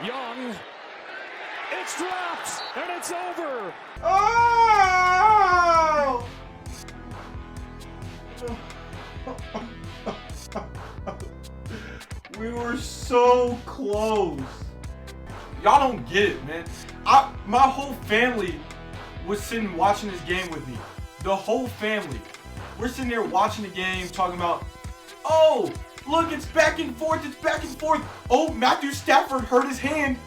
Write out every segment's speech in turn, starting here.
Young. It's dropped, and it's over. Oh! We were so close. Y'all don't get it, man. My whole family was sitting watching this game with me. The whole family. We're sitting there watching the game, talking about, oh, look, it's back and forth, it's back and forth. Oh, Matthew Stafford hurt his hand.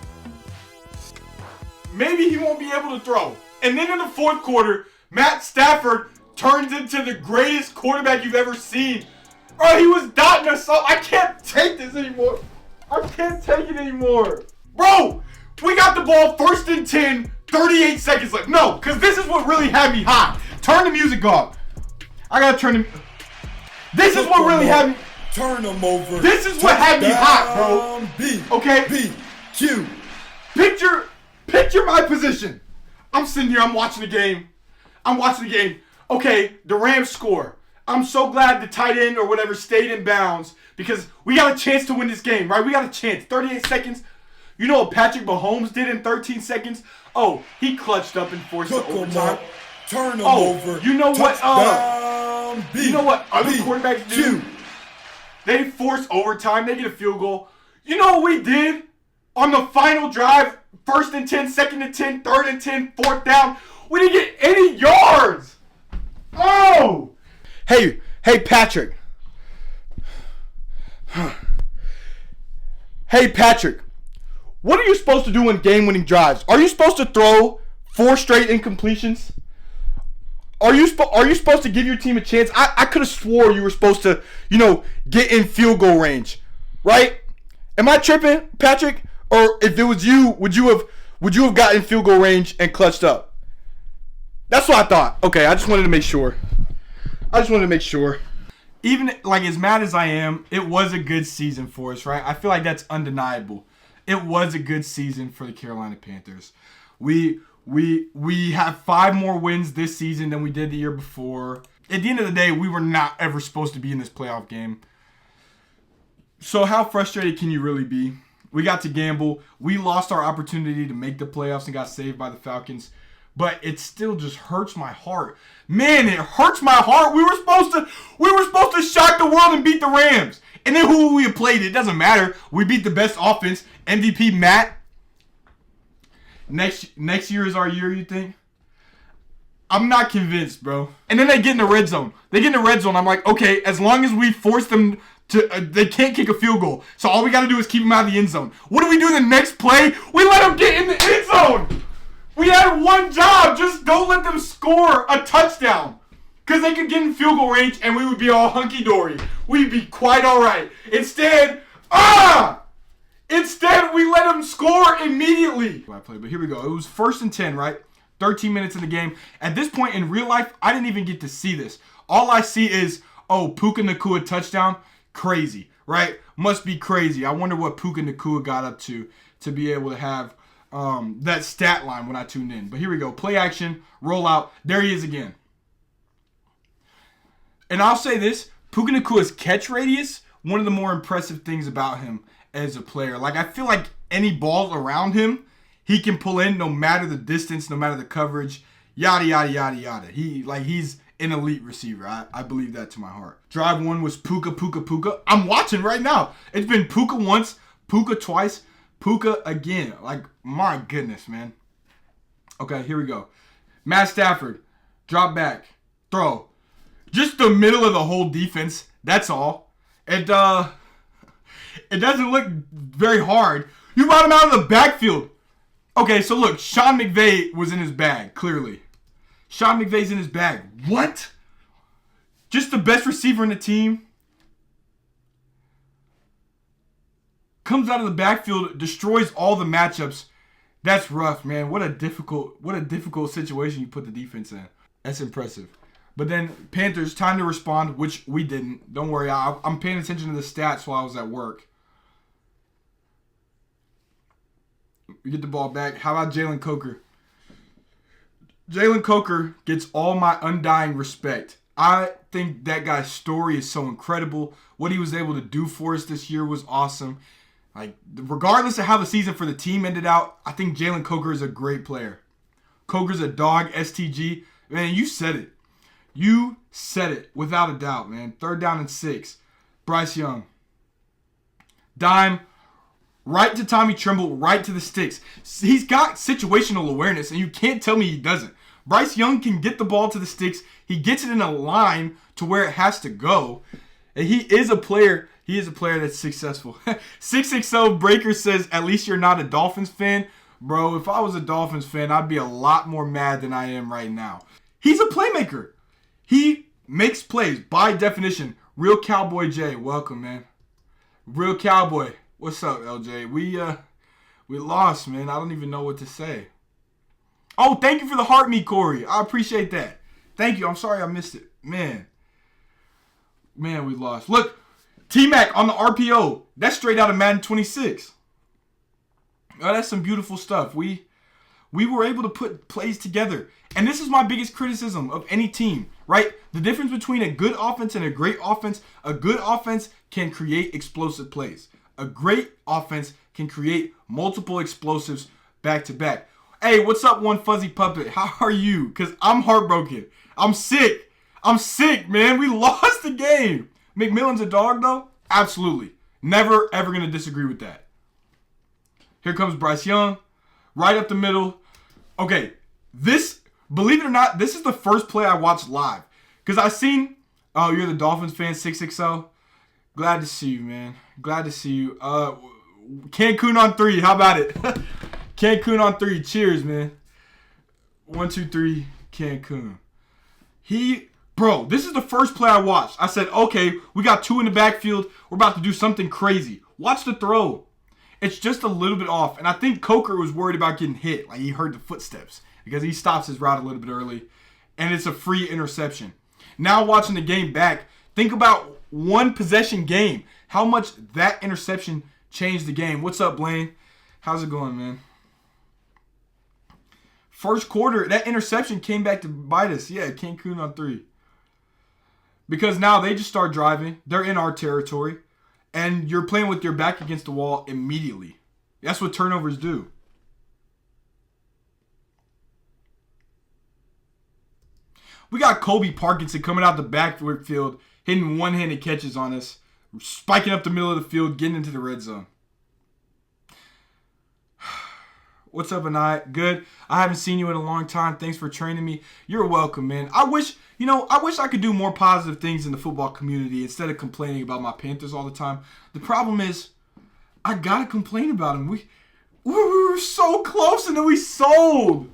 Maybe he won't be able to throw. And then in the fourth quarter, Matt Stafford turns into the greatest quarterback you've ever seen. Bro, he was dotting us up. I can't take this anymore. I can't take it anymore. Bro, we got the ball 1st and 10, 38 seconds left. No, because this is what really had me hot. Turn the music off. I gotta turn the... This is what really had me... Turn them over. This is what had me hot, bro. Okay? Q. Picture my position. I'm sitting here, I'm watching the game. Okay, the Rams score. I'm so glad the tight end or whatever stayed in bounds because we got a chance to win this game, right? We got a chance. 38 seconds. You know what Patrick Mahomes did in 13 seconds? Oh, he clutched up and forced the overtime. Turn them over. You know what? B. You know what other quarterbacks do? They force overtime. They get a field goal. You know what we did on the final drive? 1st and 10, 2nd and 10, 3rd and 10, 4th down. We didn't get any yards. Oh! Hey, Patrick. Hey, Patrick. What are you supposed to do in game-winning drives? Are you supposed to throw 4 straight incompletions? Are you supposed to give your team a chance? I could have swore you were supposed to, get in field goal range, right? Am I tripping, Patrick? Or if it was you, would you have gotten field goal range and clutched up? That's what I thought. Okay, I just wanted to make sure. Even like as mad as I am, it was a good season for us, right? I feel like that's undeniable. It was a good season for the Carolina Panthers. We have 5 more wins this season than we did the year before. At the end of the day, we were not ever supposed to be in this playoff game. So how frustrated can you really be? We got to gamble. We lost our opportunity to make the playoffs and got saved by the Falcons. But it still just hurts my heart. Man, it hurts my heart. We were supposed to shock the world and beat the Rams. And then who we played, it doesn't matter. We beat the best offense. MVP Matt. Next year is our year, you think? I'm not convinced, bro. And then they get in the red zone. I'm like, okay, as long as we force them to, they can't kick a field goal. So all we got to do is keep them out of the end zone. What do we do in the next play? We let them get in the end zone. We had one job. Just don't let them score a touchdown. Because they could get in field goal range and we would be all hunky-dory. We'd be quite all right. Instead, we let them score immediately. But here we go. It was 1st and 10, right? 13 minutes in the game. At this point in real life, I didn't even get to see this. All I see is, Puka Nacua touchdown. Crazy, right? Must be crazy. I wonder what Puka Nacua got up to be able to have that stat line when I tuned in. But here we go. Play action, roll out. There he is again. And I'll say this, Puka Nacua's catch radius, one of the more impressive things about him as a player. Like, I feel like any balls around him, he can pull in no matter the distance, no matter the coverage, yada, yada, yada, yada. He's an elite receiver. I believe that to my heart. Drive 1 was Puka. I'm watching right now. It's been Puka once, Puka twice, Puka again. Like, my goodness, man. Okay, here we go. Matt Stafford, drop back, throw. Just the middle of the whole defense. That's all. It doesn't look very hard. You brought him out of the backfield. Okay, so look, Sean McVay was in his bag, clearly. Sean McVay's in his bag. What? Just the best receiver in the team. Comes out of the backfield, destroys all the matchups. That's rough, man. What a difficult situation you put the defense in. That's impressive. But then Panthers, time to respond, which we didn't. Don't worry, I'm paying attention to the stats while I was at work. We get the ball back. How about Jalen Coker? Jalen Coker gets all my undying respect. I think that guy's story is so incredible. What he was able to do for us this year was awesome. Like, regardless of how the season for the team ended out, I think Jalen Coker is a great player. Coker's a dog, STG. Man, you said it. You said it without a doubt, man. 3rd down and 6. Bryce Young. Dime. Right to Tommy Tremble, right to the sticks. He's got situational awareness, and you can't tell me he doesn't. Bryce Young can get the ball to the sticks. He gets it in a line to where it has to go. And he is a player. He is a player that's successful. 660 Breaker says, at least you're not a Dolphins fan. Bro, if I was a Dolphins fan, I'd be a lot more mad than I am right now. He's a playmaker. He makes plays by definition. Real Cowboy J, welcome, man. Real Cowboy. What's up, LJ? We lost, man. I don't even know what to say. Oh, thank you for the heart me, Corey. I appreciate that. Thank you. I'm sorry I missed it. Man, we lost. Look, T-Mac on the RPO. That's straight out of Madden 26. Oh, that's some beautiful stuff. We were able to put plays together. And this is my biggest criticism of any team, right? The difference between a good offense and a great offense. A good offense can create explosive plays. A great offense can create multiple explosives back to back. Hey, what's up, One Fuzzy Puppet? How are you? Because I'm heartbroken. I'm sick. Man. We lost the game. McMillan's a dog, though? Absolutely. Never, ever going to disagree with that. Here comes Bryce Young. Right up the middle. Okay, believe it or not, this is the first play I watched live. Because I seen, oh, you're the Dolphins fan, 660. Glad to see you, man. Glad to see you. Cancun on 3. How about it? Cancun on 3. Cheers, man. 1, 2, 3. Cancun. Bro, this is the first play I watched. I said, okay, we got 2 in the backfield. We're about to do something crazy. Watch the throw. It's just a little bit off. And I think Coker was worried about getting hit. Like, he heard the footsteps. Because he stops his route a little bit early. And it's a free interception. Now watching the game back, think about one possession game. How much that interception changed the game. What's up, Blaine? How's it going, man? First quarter, that interception came back to bite us. Yeah, Cancun on 3. Because now they just start driving. They're in our territory. And you're playing with your back against the wall immediately. That's what turnovers do. We got Colby Parkinson coming out the backfield, hitting one-handed catches on us, spiking up the middle of the field, getting into the red zone. What's up, Anai? Good. I haven't seen you in a long time. Thanks for training me. You're welcome, man. I wish I could do more positive things in the football community instead of complaining about my Panthers all the time. The problem is, I gotta complain about them. We were so close and then we sold.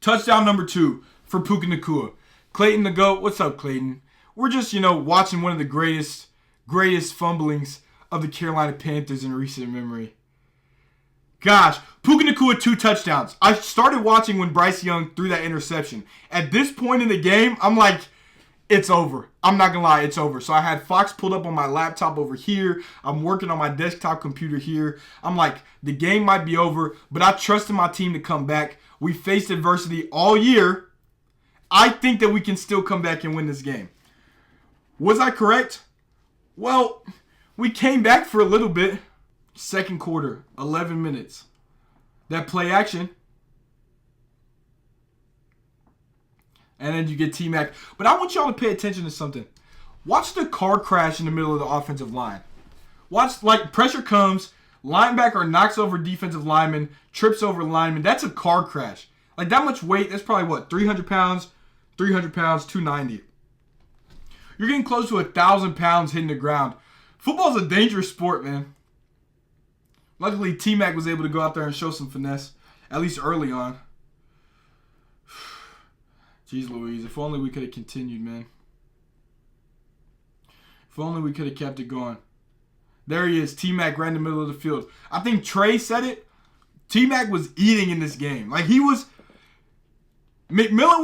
Touchdown number 2 for Puka Nacua. Clayton the GOAT. What's up, Clayton? We're just, watching one of the greatest fumblings of the Carolina Panthers in recent memory. Gosh, Puka Nacua 2 touchdowns. I started watching when Bryce Young threw that interception. At this point in the game, I'm like, it's over. I'm not going to lie, it's over. So I had Fox pulled up on my laptop over here. I'm working on my desktop computer here. I'm like, the game might be over, but I trusted my team to come back. We faced adversity all year. I think that we can still come back and win this game. Was I correct? Well, we came back for a little bit. Second quarter, 11 minutes. That play action. And then you get T-Mac. But I want y'all to pay attention to something. Watch the car crash in the middle of the offensive line. Watch, pressure comes. Linebacker knocks over defensive lineman. Trips over lineman. That's a car crash. That much weight, that's probably 300 pounds? 300 pounds, 290. You're getting close to 1,000 pounds hitting the ground. Football's a dangerous sport, man. Luckily, T-Mac was able to go out there and show some finesse, at least early on. Jeez Louise, if only we could have continued, man. If only we could have kept it going. There he is, T-Mac right in the middle of the field. I think Trey said it. T-Mac was eating in this game. McMillan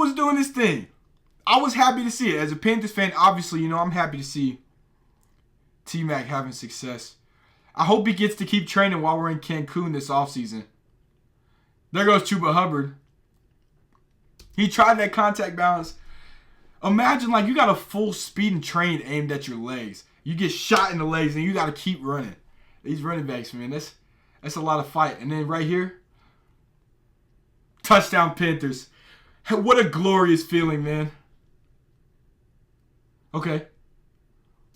was doing his thing. I was happy to see it. As a Panthers fan, obviously, I'm happy to see T-Mac having success. I hope he gets to keep training while we're in Cancun this offseason. There goes Chuba Hubbard. He tried that contact balance. Imagine, like, you got a full speed and train aimed at your legs. You get shot in the legs, and you got to keep running. These running backs, man, that's a lot of fight. And then right here, touchdown Panthers. What a glorious feeling, man. Okay.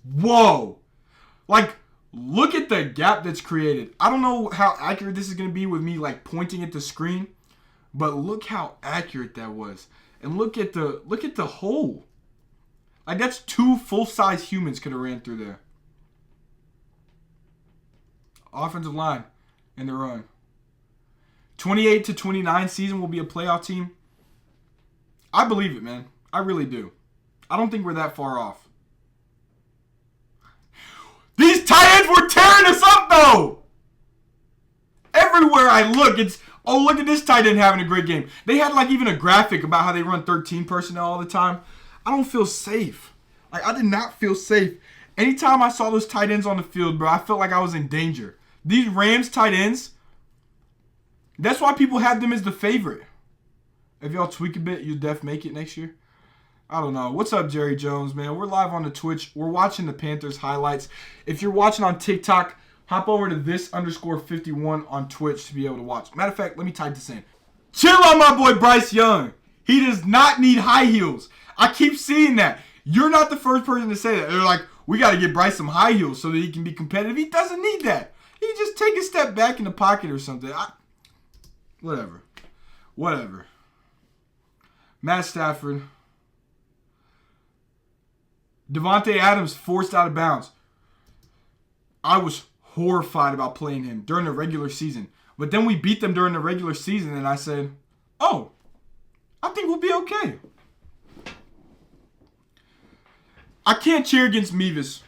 Whoa. Like, look at the gap that's created. I don't know how accurate this is going to be with me, like, pointing at the screen. But look how accurate that was. And look at the hole. Like, that's 2 full-size humans could have ran through there. Offensive line in the run. 28-29 season will be a playoff team. I believe it, man. I really do. I don't think we're that far off. These tight ends were tearing us up, though. Everywhere I look, it's, oh, look at this tight end having a great game. They had, like, even a graphic about how they run 13 personnel all the time. I don't feel safe. Like, I did not feel safe. Anytime I saw those tight ends on the field, bro, I felt like I was in danger. These Rams tight ends, that's why people have them as the favorite. If y'all tweak a bit, you'll def make it next year. I don't know. What's up, Jerry Jones, man? We're live on the Twitch. We're watching the Panthers highlights. If you're watching on TikTok, hop over to this_51 on Twitch to be able to watch. Matter of fact, let me type this in. Chill on my boy Bryce Young. He does not need high heels. I keep seeing that. You're not the first person to say that. They're like, we got to get Bryce some high heels so that he can be competitive. He doesn't need that. He just take a step back in the pocket or something. Whatever. Matt Stafford. Devontae Adams forced out of bounds. I was horrified about playing him during the regular season. But then we beat them during the regular season, and I said, oh, I think we'll be okay. I can't cheer against Mevis.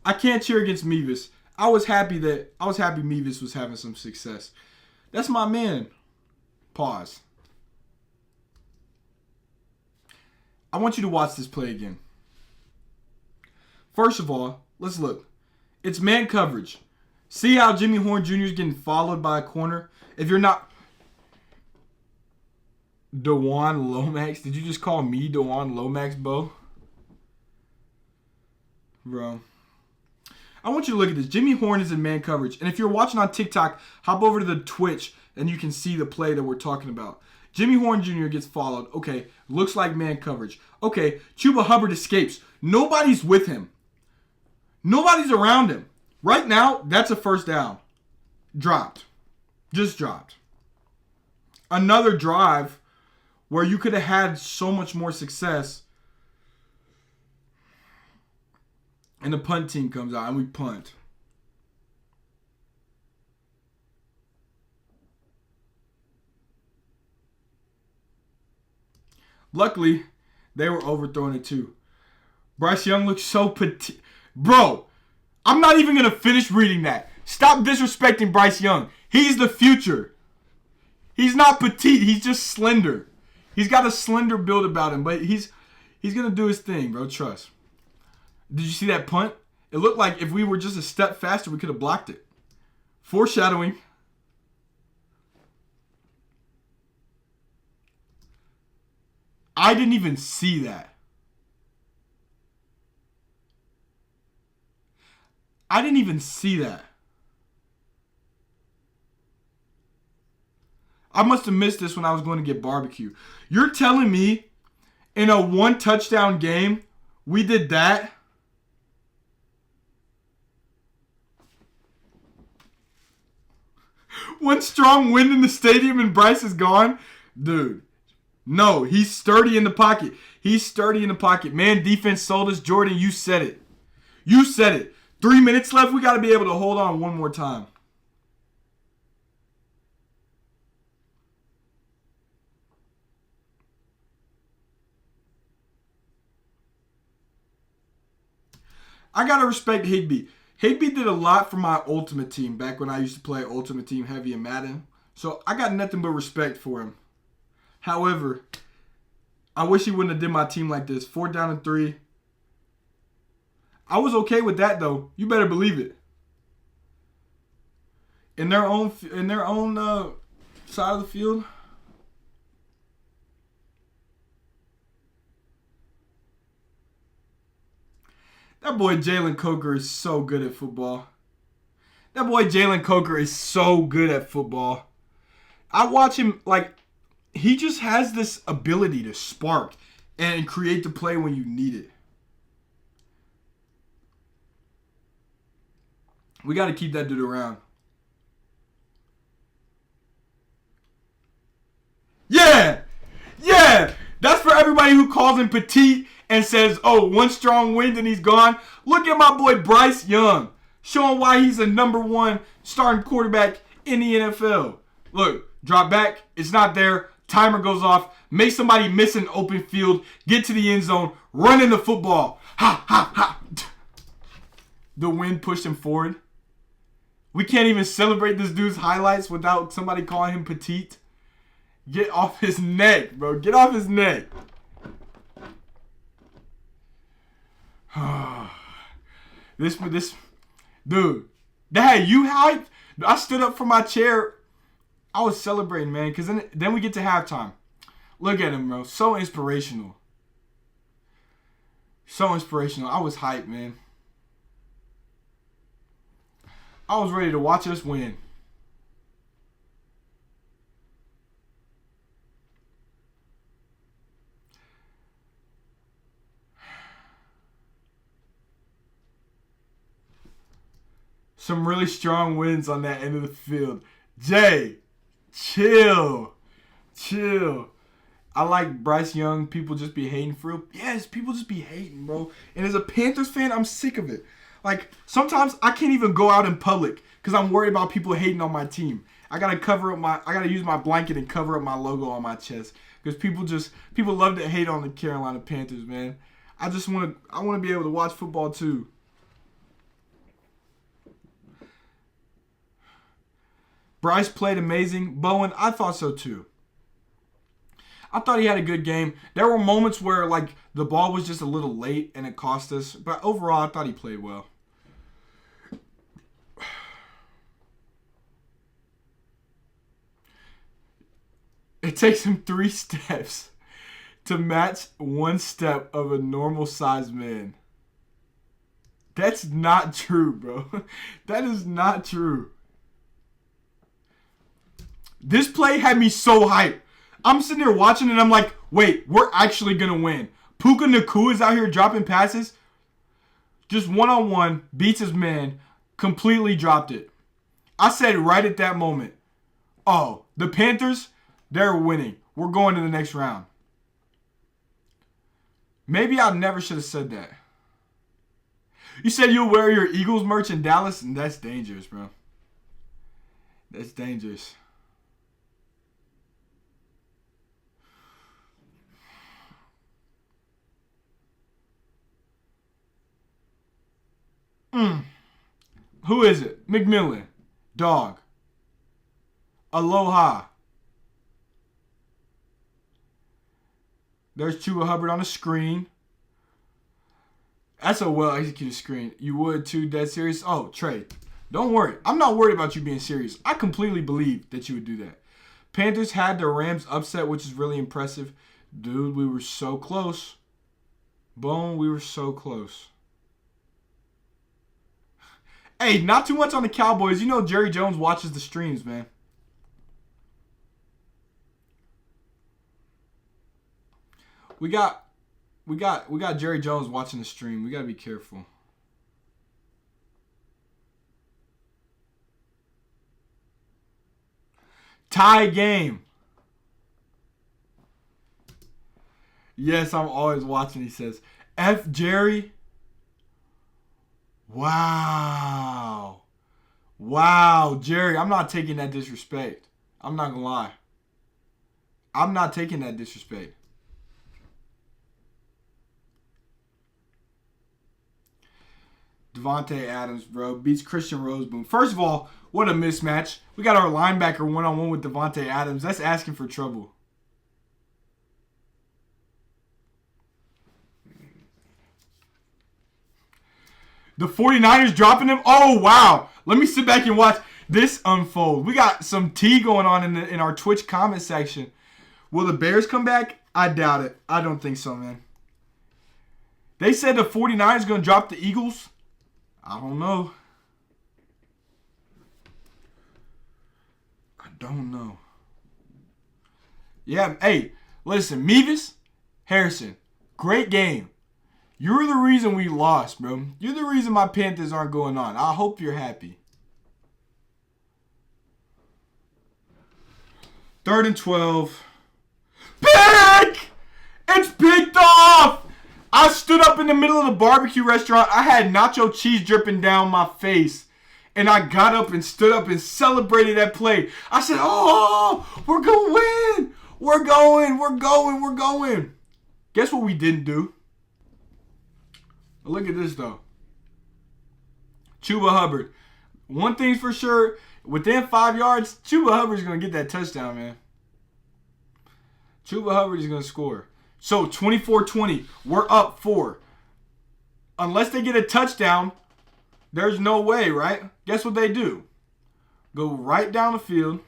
I was happy Mevis was having some success. That's my man. Pause. I want you to watch this play again. First of all, let's look. It's man coverage. See how Jimmy Horn Jr. is getting followed by a corner? If you're not... DeJuan Lomax? Did you just call me DeJuan Lomax, Bo? Bro. I want you to look at this. Jimmy Horn is in man coverage. And if you're watching on TikTok, hop over to the Twitch and you can see the play that we're talking about. Jimmy Horn Jr. gets followed. Okay, looks like man coverage. Okay, Chuba Hubbard escapes. Nobody's with him. Nobody's around him. Right now, that's a first down. Dropped. Just dropped. Another drive where you could have had so much more success. And the punt team comes out and we punt. Luckily, they were overthrowing it too. Bryce Young looks so petite. Bro, I'm not even going to finish reading that. Stop disrespecting Bryce Young. He's the future. He's not petite. He's just slender. He's got a slender build about him, but he's going to do his thing, bro. Trust. Did you see that punt? It looked like if we were just a step faster, we could have blocked it. Foreshadowing. I didn't even see that. I didn't even see that. I must have missed this when I was going to get barbecue. You're telling me in a 1 touchdown game, we did that? One strong wind in the stadium and Bryce is gone? Dude, no, he's sturdy in the pocket. Man, defense sold us. Jordan, you said it. 3 minutes left. We got to be able to hold on one more time. I got to respect Higbee. Higbee did a lot for my Ultimate Team back when I used to play Ultimate Team heavy in Madden. So I got nothing but respect for him. However, I wish he wouldn't have did my team like this. 4th down and 3. I was okay with that though. You better believe it. In their own side of the field. That boy Jalen Coker is so good at football. That boy Jalen Coker is so good at football. I watch him, like, he just has this ability to spark and create the play when you need it. We got to keep that dude around. Yeah! Yeah! That's for everybody who calls him petite and says, oh, one strong wind and he's gone. Look at my boy Bryce Young, showing why he's a number one starting quarterback in the NFL. Look, drop back, it's not there, timer goes off, make somebody miss an open field, get to the end zone, run in the football. Ha, ha, ha. The wind pushed him forward. We can't even celebrate this dude's highlights without somebody calling him petite. Get off his neck, bro. Get off his neck. This, dude. Dad, you hyped? I stood up from my chair. I was celebrating, man, because then we get to halftime. Look at him, bro. So inspirational. So inspirational. I was hyped, man. I was ready to watch us win. Some really strong wins on that end of the field. Jay, chill. Chill. I like Bryce Young. People just be hating for real. Yes, people just be hating, bro. And as a Panthers fan, I'm sick of it. Like, sometimes I can't even go out in public because I'm worried about people hating on my team. I gotta use my blanket and cover up my logo on my chest. Because people love to hate on the Carolina Panthers, man. I wanna be able to watch football too. Bryce played amazing. Bowen, I thought so too. I thought he had a good game. There were moments where, like, the ball was just a little late and it cost us. But overall, I thought he played well. It takes him 3 steps to match 1 step of a normal-sized man. That's not true, bro. That is not true. This play had me so hyped. I'm sitting there watching and I'm like, wait, we're actually going to win. Puka Nacua is out here dropping passes. Just one-on-one, beats his man, completely dropped it. I said right at that moment, oh, the Panthers, they're winning. We're going to the next round. Maybe I never should have said that. You said you'll wear your Eagles merch in Dallas, and that's dangerous, bro. That's dangerous. Who is it? McMillan. Dog. Aloha. There's Chuba Hubbard on the screen. That's a well-executed screen. You would too, dead serious? Oh, Trey. Don't worry. I'm not worried about you being serious. I completely believe that you would do that. Panthers had the Rams upset, which is really impressive. Dude, we were so close. Bone, we were so close. Hey, not too much on the Cowboys. You know Jerry Jones watches the streams, man. We got Jerry Jones watching the stream. We got to be careful. Tie game. Yes, I'm always watching, he says. F. Jerry. Wow. Wow, Jerry, I'm not taking that disrespect. I'm not going to lie. I'm not taking that disrespect. Devontae Adams, bro, beats Christian Roseboom. First of all, what a mismatch. We got our linebacker one-on-one with Devontae Adams. That's asking for trouble. The 49ers dropping him? Oh, wow. Let me sit back and watch this unfold. We got some tea going on in our Twitch comment section. Will the Bears come back? I doubt it. I don't think so, man. They said the 49ers going to drop the Eagles. I don't know. I don't know. Yeah, hey, listen, Mevis, Harrison, great game. You're the reason we lost, bro. You're the reason my Panthers aren't going on. I hope you're happy. 3rd and 12. Pick! It's picked off! I stood up in the middle of the barbecue restaurant. I had nacho cheese dripping down my face. And I got up and stood up and celebrated that play. I said, oh, we're going to win. We're going. Guess what we didn't do? Look at this, though. Chuba Hubbard. One thing's for sure. Within 5 yards, Chuba Hubbard's going to get that touchdown, man. Chuba Hubbard is going to score. So, 24-20. We're up 4. Unless they get a touchdown, there's no way, right? Guess what they do? Go right down the field.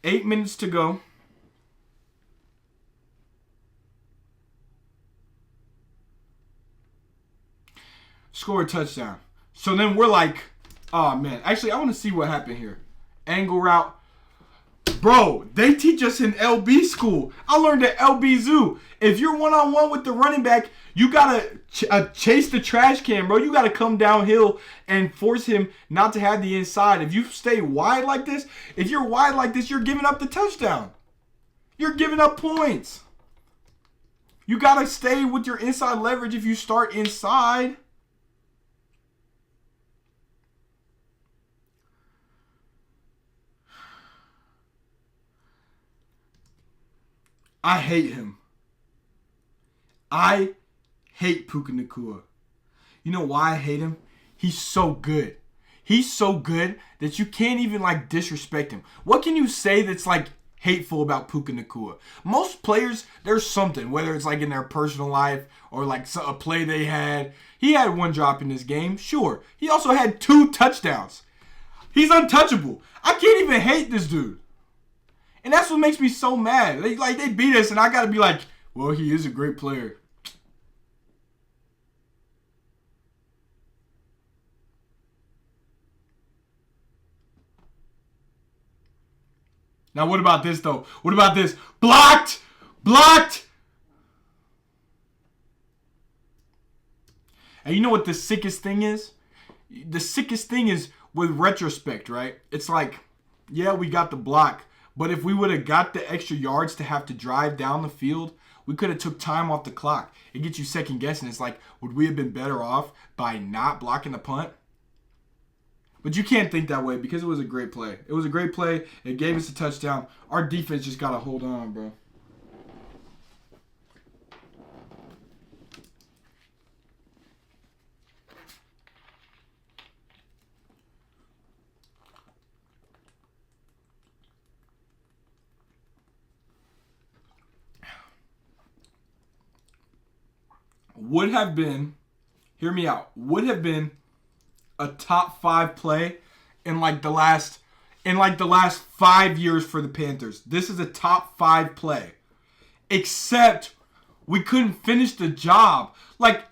8 minutes to go. Score a touchdown. So then we're like, oh, man. Actually, I want to see what happened here. Angle route. Bro, they teach us in LB school. I learned at LB Zoo. If you're one-on-one with the running back, you got to chase the trash can, bro. You got to come downhill and force him not to have the inside. If you stay wide like this, you're giving up the touchdown. You're giving up points. You got to stay with your inside leverage if you start inside. I hate him. I hate Puka Nacua. You know why I hate him? He's so good. He's so good that you can't even disrespect him. What can you say that's hateful about Puka Nacua? Most players, there's something, whether it's in their personal life or a play they had. He had 1 drop in this game, sure. He also had 2 touchdowns. He's untouchable. I can't even hate this dude. And that's what makes me so mad. They beat us, and I got to be like, well, he is a great player. Now, what about this, though? What about this? Blocked! Blocked! And you know what the sickest thing is? The sickest thing is with retrospect, right? It's yeah, we got the block. But if we would have got the extra yards to have to drive down the field, we could have took time off the clock. It gets you second guessing. It's would we have been better off by not blocking the punt? But you can't think that way because it was a great play. It was a great play. It gave us a touchdown. Our defense just got to hold on, bro. Would have been, hear me out, would have been a top 5 play in the last 5 years for the Panthers. This is a top 5 play. Except we couldn't finish the job.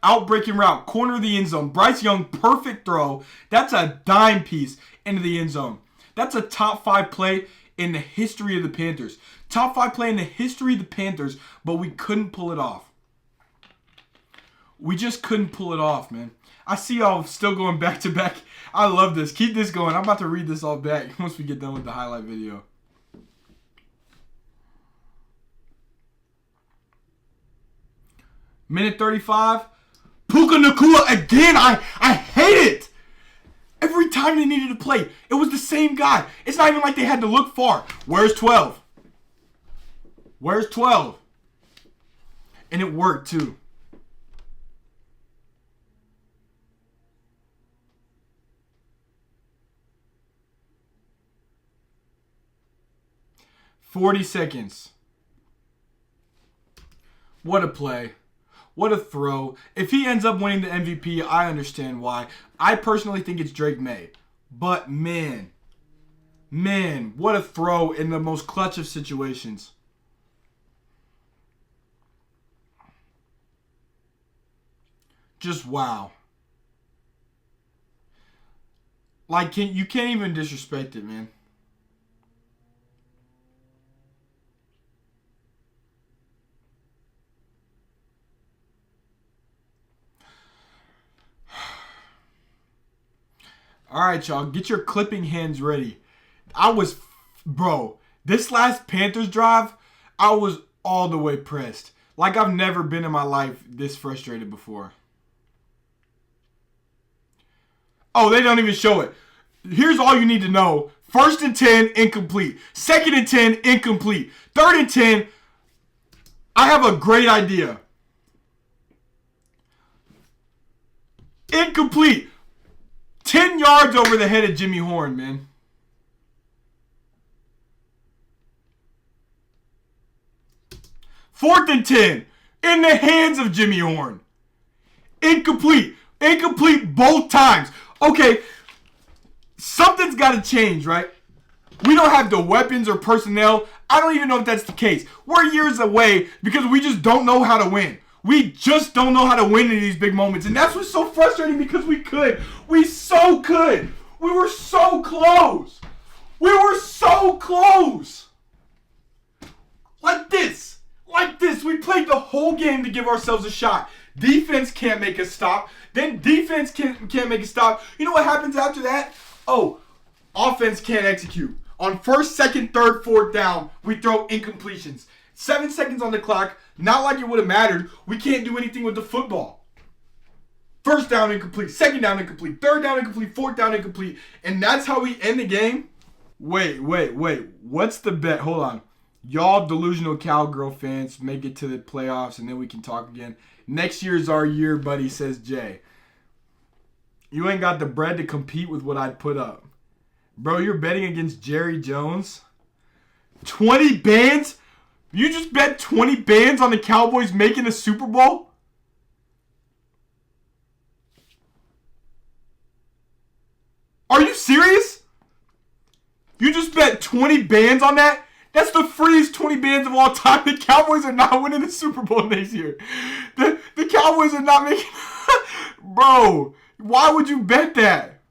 Outbreaking route, corner of the end zone. Bryce Young, perfect throw. That's a dime piece into the end zone. That's a top 5 play in the history of the Panthers. Top 5 play in the history of the Panthers, but we couldn't pull it off. We just couldn't pull it off, man. I see y'all still going back to back. I love this. Keep this going. I'm about to read this all back once we get done with the highlight video. Minute 35. Puka Nacua again. I hate it. Every time they needed to play, it was the same guy. It's not even like they had to look far. Where's 12? Where's 12? And it worked, too. $40 seconds. What a play. What a throw. If he ends up winning the MVP, I understand why. I personally think it's Drake May. But man, what a throw in the most clutch of situations. Just wow. Like, you can't even disrespect it, man. All right, y'all. Get your clipping hands ready. Bro, this last Panthers drive, I was all the way pressed. Like I've never been in my life this frustrated before. Oh, they don't even show it. Here's all you need to know. 1st and 10, incomplete. 2nd and 10, incomplete. 3rd and 10, I have a great idea. Incomplete. 10 yards over the head of Jimmy Horn, man. Fourth and 10, in the hands of Jimmy Horn. Incomplete. Incomplete both times. Okay, something's got to change, right? We don't have the weapons or personnel. I don't even know if that's the case. We're years away because we just don't know how to win. We just don't know how to win in these big moments. And that's what's so frustrating because we could. We so could. We were so close. We were so close. Like this. Like this. We played the whole game to give ourselves a shot. Defense can't make us stop. Then defense can't make us stop. You know what happens after that? Oh, offense can't execute. On 1st, 2nd, 3rd, 4th down, we throw incompletions. 7 seconds on the clock. Not like it would have mattered. We can't do anything with the football. 1st down incomplete. 2nd down incomplete. 3rd down incomplete. 4th down incomplete. And that's how we end the game? Wait. What's the bet? Hold on. Y'all delusional cowgirl fans make it to the playoffs and then we can talk again. Next year is our year, buddy, says Jay. You ain't got the bread to compete with what I'd put up. Bro, you're betting against Jerry Jones? 20 bands? You just bet 20 bands on the Cowboys making the Super Bowl? Are you serious? You just bet 20 bands on that? That's the freest 20 bands of all time. The Cowboys are not winning the Super Bowl next year. The Cowboys are not making... Bro, why would you bet that?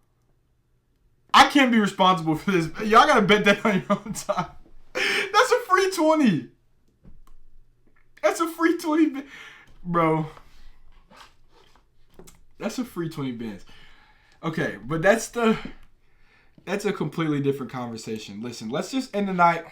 I can't be responsible for this. Y'all gotta bet that on your own time. That's a free 20. That's a free 20. Bro. That's a free 20 bands. Okay, but that's a completely different conversation. Listen, let's just end the night